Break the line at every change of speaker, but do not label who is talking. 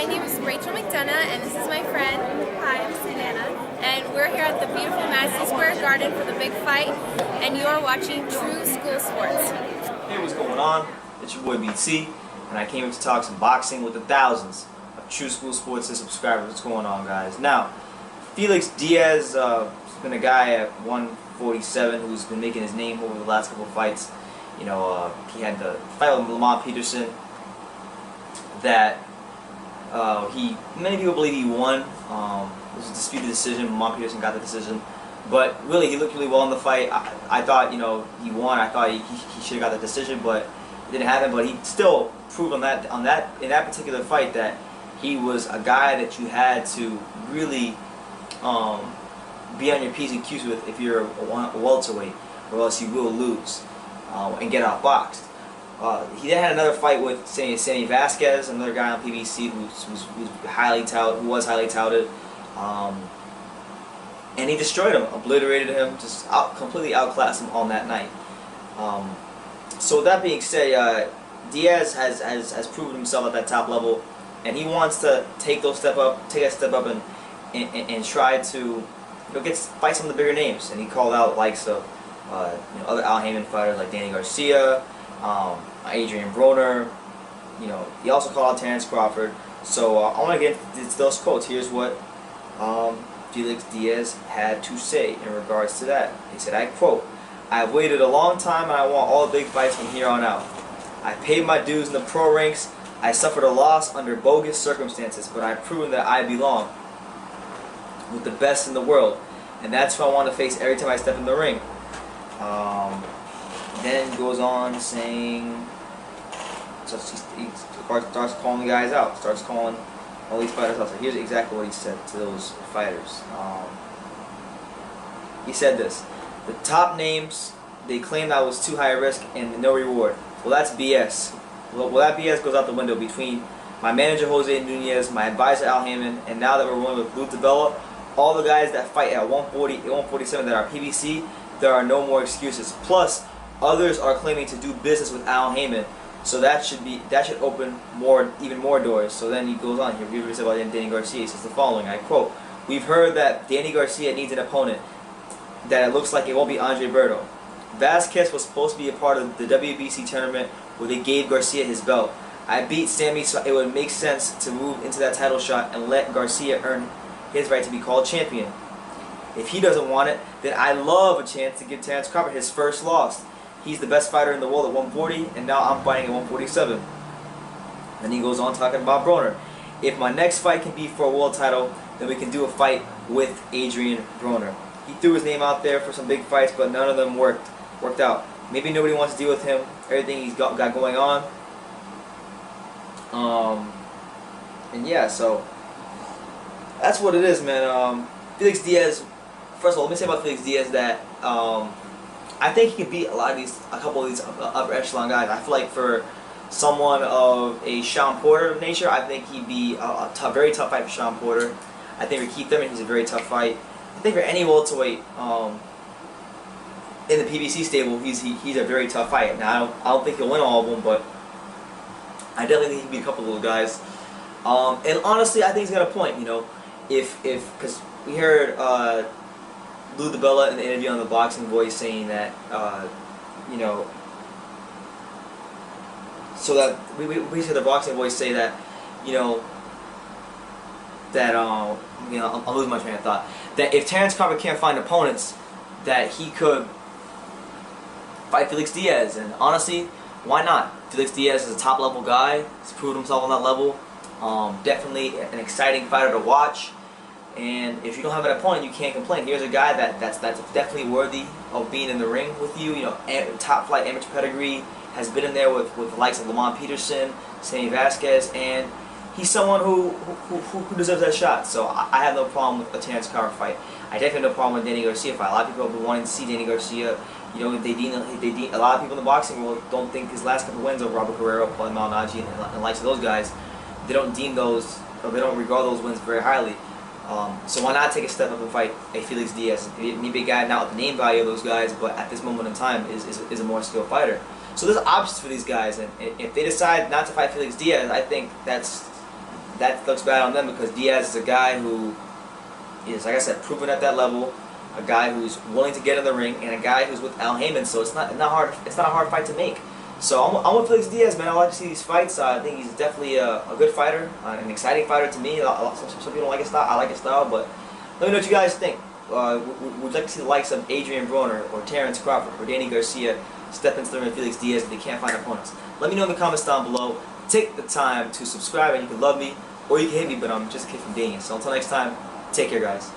My name is Rachel McDonough, and this is my friend. Hi, I'm Savannah, and we're here at the beautiful Madison Square Garden for the big fight, and you are watching True School Sports.
Hey, what's going on? It's your boy BT, and I came here to talk some boxing with the thousands of True School Sports subscribers. What's going on, guys? Now, Felix Diaz has been a guy at 147 who's been making his name over the last couple of fights. You know, he had the fight with Lamont Peterson that many people believe he won. It was a disputed decision. Lamont Peterson got the decision, but really he looked really well in the fight. I thought, you know, he won. I thought he should have got the decision, but it didn't happen. But he still proved in that particular fight that he was a guy that you had to really be on your P's and Q's with if you're a welterweight, or else you will lose and get outboxed. He then had another fight with Sammy Vasquez, another guy on PBC who was highly touted, and he destroyed him, obliterated him, just completely outclassed him on that night. So with that being said, Diaz has proven himself at that top level, and he wants to take that step up, and try to fight some of the bigger names. And he called out likes of other Al Haymon fighters like Danny Garcia, Adrien Broner. He also called out Terence Crawford. So I want to get into those quotes. Here's what Felix Diaz had to say in regards to that. He said, I quote, "I've waited a long time and I want all the big fights from here on out. I paid my dues in the pro ranks. I suffered a loss under bogus circumstances, but I've proven that I belong with the best in the world, and that's who I want to face every time I step in the ring." Then goes on saying, he starts calling the guys out, starts calling all these fighters out. So here's exactly what he said to those fighters. He said this: "The top names, they claimed I was too high a risk and no reward. Well, that's BS. Well, that BS goes out the window between my manager Jose Nunez, my advisor Al Haymon, and now that we're rolling with Lou DiBella, all the guys that fight at 140, 147 that are PBC, there are no more excuses. Plus, others are claiming to do business with Al Haymon, so that should open even more doors." So then he goes on here. He said about Danny Garcia. He says the following. I quote, "We've heard that Danny Garcia needs an opponent. That it looks like it won't be Andre Berto. Vasquez was supposed to be a part of the WBC tournament where they gave Garcia his belt. I beat Sammy, so it would make sense to move into that title shot and let Garcia earn his right to be called champion. If he doesn't want it, then I love a chance to give Terence Crawford his first loss. He's the best fighter in the world at 140, and now I'm fighting at 147. Then he goes on talking about Broner. "If my next fight can be for a world title, then we can do a fight with Adrien Broner." He threw his name out there for some big fights, but none of them worked out. Maybe nobody wants to deal with him, everything he's got going on. And yeah, so that's what it is, man. Felix Diaz, first of all, let me say about Felix Diaz that I think he can beat a couple of these upper echelon guys. I feel like for someone of a Sean Porter nature, I think he'd be a very tough fight for Sean Porter. I think for Keith Thurman, he's a very tough fight. I think for any welterweight in the PBC stable, he's a very tough fight. Now I don't think he'll win all of them, but I definitely think he can beat a couple of those guys. And honestly, I think he's got a point. Because we heard Lou DiBella in the interview on the Boxing Voice saying that so that we heard the Boxing Voice say that I'll lose my train of thought. That if Terence Crawford can't find opponents, that he could fight Felix Diaz. And honestly, why not? Felix Diaz is a top level guy. He's proven himself on that level. Definitely an exciting fighter to watch. And if you don't have an opponent, you can't complain. Here's a guy that's definitely worthy of being in the ring with you. Top flight amateur pedigree, has been in there with the likes of Lamont Peterson, Sammy Vasquez, and he's someone who deserves that shot. So I have no problem with a Terence Crawford fight. I definitely have no problem with Danny Garcia fight. A lot of people have been wanting to see Danny Garcia. A lot of people in the boxing world don't think his last couple wins over Robert Guerrero, Paulie Malignaggi, and the likes of those guys, they don't deem those, or they don't regard those wins very highly. So why not take a step up and fight a Felix Diaz? Maybe a guy not with the name value of those guys, but at this moment in time is a more skilled fighter. So there's options for these guys, and if they decide not to fight Felix Diaz, I think that's that looks bad on them because Diaz is a guy who is, like I said, proven at that level, a guy who's willing to get in the ring, and a guy who's with Al Heyman. So it's not hard. It's not a hard fight to make. So I'm with Felix Diaz, man. I like to see these fights. I think he's definitely a good fighter, an exciting fighter to me. Some people don't like his style. I like his style, but let me know what you guys think. Would you like to see the likes of Adrien Broner or Terence Crawford or Danny Garcia step into the ring with Felix Diaz if they can't find opponents? Let me know in the comments down below. Take the time to subscribe, and you can love me or you can hate me, but I'm just a kid from Dania. So until next time, take care, guys.